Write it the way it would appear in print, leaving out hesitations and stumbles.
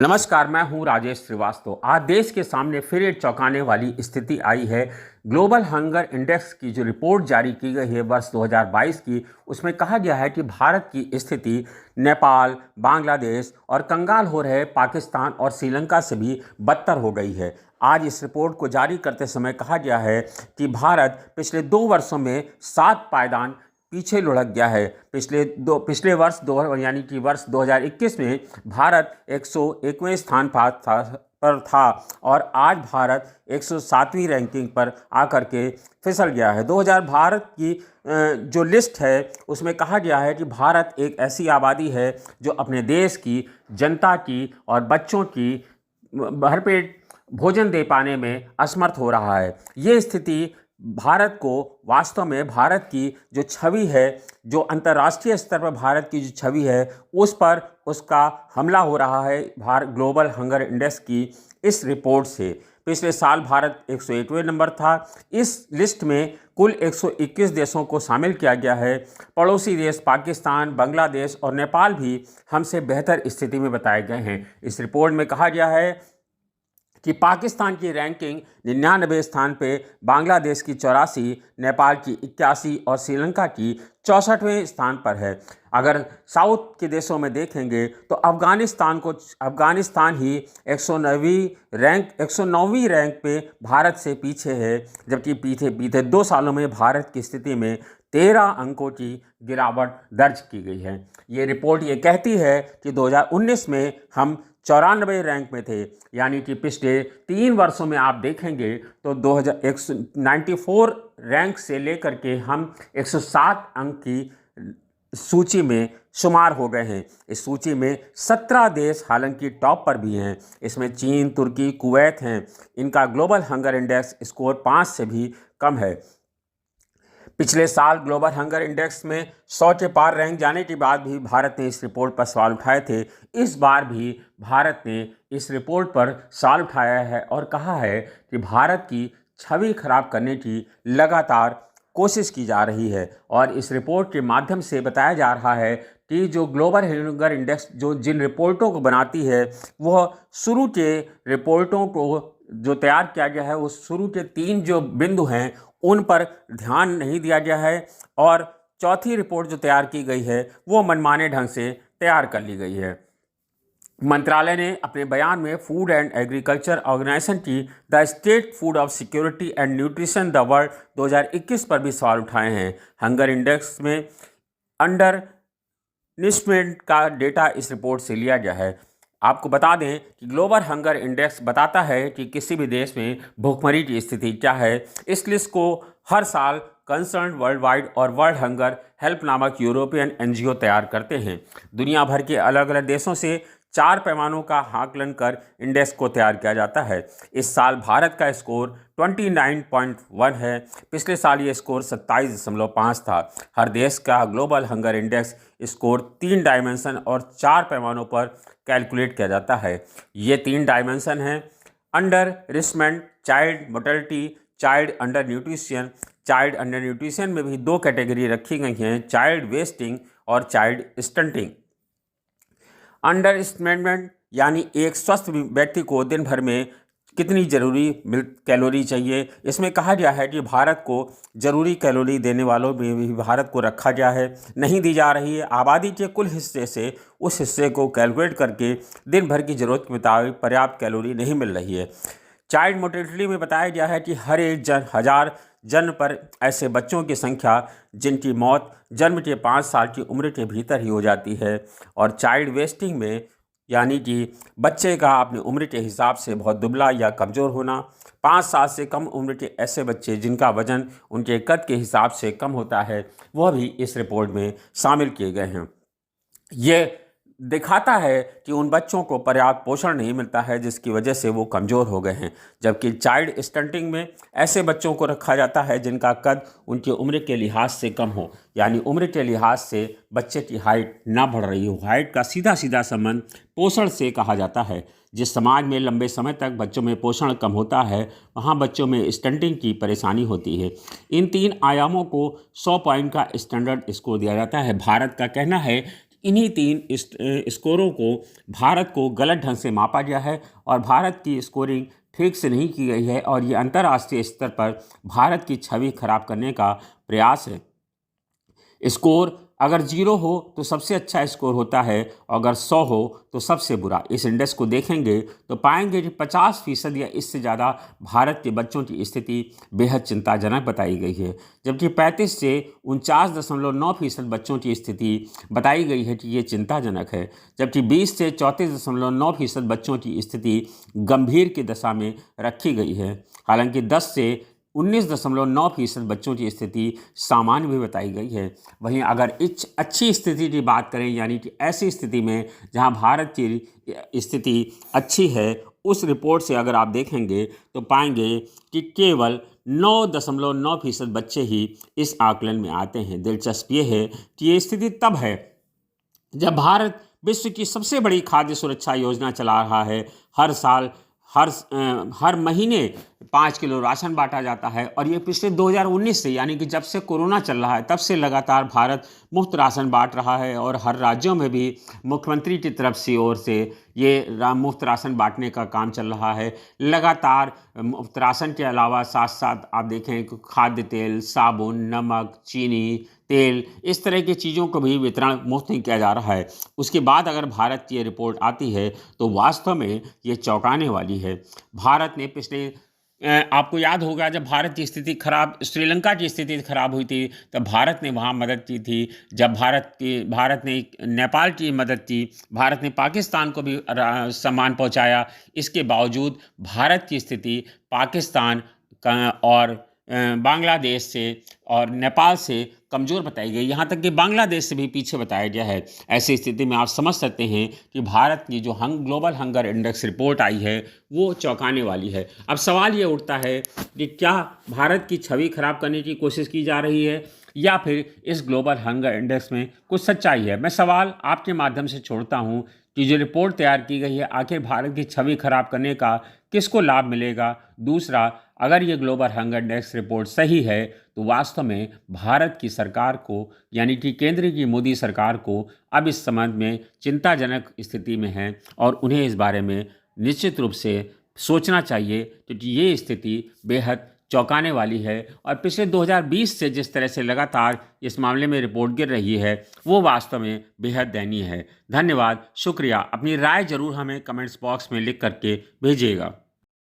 नमस्कार, मैं हूं राजेश श्रीवास्तव। आज देश के सामने फिर एक चौंकाने वाली स्थिति आई है। ग्लोबल हंगर इंडेक्स की जो रिपोर्ट जारी की गई है वर्ष 2022 की, उसमें कहा गया है कि भारत की स्थिति नेपाल, बांग्लादेश और कंगाल हो रहे पाकिस्तान और श्रीलंका से भी बदतर हो गई है। आज इस रिपोर्ट को जारी करते समय कहा गया है कि भारत पिछले 2 वर्षों में 7 पायदान पीछे लुढ़क गया है। पिछले वर्ष यानी कि वर्ष 2021 में भारत 101वें स्थान पर था और आज भारत 107वीं रैंकिंग पर आकर के फिसल गया है। 2000 भारत की जो लिस्ट है उसमें कहा गया है कि भारत एक ऐसी आबादी है जो अपने देश की जनता की और बच्चों की भरपेट भोजन दे पाने में असमर्थ हो रहा है। ये स्थिति भारत को वास्तव में भारत की जो छवि है, जो अंतर्राष्ट्रीय स्तर पर भारत की जो छवि है, उस पर उसका हमला हो रहा है ग्लोबल हंगर इंडेक्स की इस रिपोर्ट से। पिछले साल भारत 101वें नंबर था। इस लिस्ट में कुल 121 देशों को शामिल किया गया है। पड़ोसी देश पाकिस्तान, बांग्लादेश और नेपाल भी हमसे बेहतर स्थिति में बताए गए हैं। इस रिपोर्ट में कहा गया है कि पाकिस्तान की रैंकिंग 99 स्थान पे, बांग्लादेश की 84, नेपाल की 81 और श्रीलंका की 64वें स्थान पर है। अगर साउथ के देशों में देखेंगे तो अफगानिस्तान ही 109वीं रैंक पे भारत से पीछे है, जबकि बीते 2 सालों में भारत की स्थिति में 13 अंकों की गिरावट दर्ज की गई है। ये रिपोर्ट ये कहती है कि 2019 में हम 94 रैंक में थे, यानी कि पिछले 3 वर्षों में आप देखेंगे तो 194 रैंक से लेकर के हम 107 अंक की सूची में शुमार हो गए हैं। इस सूची में 17 देश हालांकि टॉप पर भी हैं। इसमें चीन, तुर्की, कुवैत हैं। इनका ग्लोबल हंगर इंडेक्स स्कोर 5 से भी कम है। पिछले साल ग्लोबल हंगर इंडेक्स में 100 के पार रैंक जाने के बाद भी भारत ने इस रिपोर्ट पर सवाल उठाए थे। इस बार भी भारत ने इस रिपोर्ट पर सवाल उठाया है और कहा है कि भारत की छवि खराब करने की लगातार कोशिश की जा रही है। और इस रिपोर्ट के माध्यम से बताया जा रहा है कि जो ग्लोबल हंगर इंडेक्स जिन रिपोर्टों को बनाती है, वह शुरू के रिपोर्टों को जो तैयार किया गया है, उस शुरू के 3 जो बिंदु हैं उन पर ध्यान नहीं दिया गया है और चौथी रिपोर्ट जो तैयार की गई है वो मनमाने ढंग से तैयार कर ली गई है। मंत्रालय ने अपने बयान में फूड एंड एग्रीकल्चर ऑर्गेनाइजेशन की the state food of security and nutrition the world 2021 पर भी सवाल उठाए हैं। हंगर इंडेक्स में अंडर निरिशमेंट का डेटा इस रिपोर्ट से लिया गया है। आपको बता दें कि ग्लोबल हंगर इंडेक्स बताता है कि किसी भी देश में भूखमरी की स्थिति क्या है। इस लिस्ट को हर साल कंसर्न वर्ल्ड वाइड और वर्ल्ड हंगर हेल्प नामक यूरोपियन एनजीओ तैयार करते हैं। दुनिया भर के अलग अलग देशों से 4 पैमानों का आकलन कर इंडेक्स को तैयार किया जाता है। इस साल भारत का स्कोर 29.1 है। पिछले साल ये स्कोर 27.5 था। हर देश का global hunger index score 3 dimension और 4 पैमानों पर कैलकुलेट किया जाता है। ये 3 डायमेंशन हैं: undernourishment, child mortality, child under nutrition. Child under nutrition में भी 2 कैटेगरी रखी गई हैं, चाइल्ड वेस्टिंग और चाइल्ड स्टंटिंग। अंडर एस्टिमेट यानी एक स्वस्थ व्यक्ति को दिन भर में कितनी जरूरी कैलोरी चाहिए। इसमें कहा गया है कि भारत को जरूरी कैलोरी देने वालों में भी भारत को रखा गया है, नहीं दी जा रही है। आबादी के कुल हिस्से से उस हिस्से को कैलकुलेट करके दिन भर की ज़रूरत के मुताबिक पर्याप्त कैलोरी नहीं मिल रही है। चाइल्ड मोर्टेलिटी में बताया गया है कि हर एक 1000 जन्म पर ऐसे बच्चों की संख्या जिनकी मौत जन्म के 5 साल की उम्र के भीतर ही हो जाती है। और चाइल्ड वेस्टिंग में यानी कि बच्चे का अपनी उम्र के हिसाब से बहुत दुबला या कमज़ोर होना। 5 साल से कम उम्र के ऐसे बच्चे जिनका वजन उनके कद के हिसाब से कम होता है, वह भी इस रिपोर्ट में शामिल किए गए हैं। ये दिखाता है कि उन बच्चों को पर्याप्त पोषण नहीं मिलता है, जिसकी वजह से वो कमज़ोर हो गए हैं। जबकि चाइल्ड स्टंटिंग में ऐसे बच्चों को रखा जाता है जिनका कद उनकी उम्र के लिहाज से कम हो, यानी उम्र के लिहाज से बच्चे की हाइट ना बढ़ रही हो। हाइट का सीधा सीधा संबंध पोषण से कहा जाता है। जिस समाज में लंबे समय तक बच्चों में पोषण कम होता है, वहाँ बच्चों में स्टंटिंग की परेशानी होती है। इन 3 आयामों को 100 पॉइंट का स्टैंडर्ड स्कोर दिया जाता है। भारत का कहना है इन्हीं 3 स्कोरों को भारत को गलत ढंग से मापा गया है और भारत की स्कोरिंग ठीक से नहीं की गई है और ये अंतर्राष्ट्रीय स्तर पर भारत की छवि खराब करने का प्रयास है। स्कोर अगर 0 हो तो सबसे अच्छा स्कोर होता है और अगर 100 हो तो सबसे बुरा। इस इंडेक्स को देखेंगे तो पाएंगे कि 50% या इससे ज़्यादा भारत के बच्चों की स्थिति बेहद चिंताजनक बताई गई है, जबकि 35 से 49.9% बच्चों की स्थिति बताई गई है कि ये चिंताजनक है, जबकि 20 से 34.9% बच्चों की स्थिति गंभीर की दशा में रखी गई है। हालांकि 10 से 19.9% बच्चों की स्थिति सामान्य भी बताई गई है। वहीं अगर अच्छी स्थिति की बात करें, यानी कि ऐसी स्थिति में जहां भारत की स्थिति अच्छी है, उस रिपोर्ट से अगर आप देखेंगे तो पाएंगे कि केवल 9.9% बच्चे ही इस आकलन में आते हैं। दिलचस्प ये है कि ये स्थिति तब है जब भारत विश्व की सबसे बड़ी खाद्य सुरक्षा योजना चला रहा है। हर साल हर महीने 5 किलो राशन बांटा जाता है और ये पिछले 2019 से, यानी कि जब से कोरोना चल रहा है तब से लगातार भारत मुफ्त राशन बांट रहा है और हर राज्यों में भी मुख्यमंत्री की तरफ से ओर से ये मुफ्त राशन बांटने का काम चल रहा है। लगातार मुफ्त राशन के अलावा साथ साथ आप देखें खाद्य तेल, साबुन, नमक, चीनी, तेल, इस तरह की चीज़ों को भी वितरण मुफ्त नहीं किया जा रहा है। उसके बाद अगर भारत की ये रिपोर्ट आती है तो वास्तव में ये चौंकाने वाली है। भारत ने पिछले आपको याद होगा जब भारत की स्थिति खराब, श्रीलंका की स्थिति खराब हुई थी, तब भारत ने वहाँ मदद की थी। जब भारत ने नेपाल की मदद की, भारत ने पाकिस्तान को भी सामान पहुँचाया। इसके बावजूद भारत की स्थिति पाकिस्तान और बांग्लादेश से और नेपाल से कमज़ोर बताई गई, यहाँ तक कि बांग्लादेश से भी पीछे बताया गया है। ऐसी स्थिति में आप समझ सकते हैं कि भारत की जो ग्लोबल हंगर इंडेक्स रिपोर्ट आई है वो चौंकाने वाली है। अब सवाल ये उठता है कि क्या भारत की छवि खराब करने की कोशिश की जा रही है या फिर इस ग्लोबल हंगर इंडेक्स में कुछ सच्चाई है। मैं सवाल आपके माध्यम से छोड़ता हूँ कि जो रिपोर्ट तैयार की गई है, आखिर भारत की छवि खराब करने का किसको लाभ मिलेगा। दूसरा, अगर ये ग्लोबल हंगर इंडेक्स रिपोर्ट सही है तो वास्तव में भारत की सरकार को, यानी कि केंद्र की मोदी सरकार को अब इस संबंध में चिंताजनक स्थिति में है और उन्हें इस बारे में निश्चित रूप से सोचना चाहिए, क्योंकि ये स्थिति बेहद चौंकाने वाली है और पिछले 2020 से जिस तरह से लगातार इस मामले में रिपोर्ट गिर रही है वो वास्तव में बेहद दयनीय है। धन्यवाद, शुक्रिया। अपनी राय जरूर हमें कमेंट्स बॉक्स में लिख करके भेजिएगा।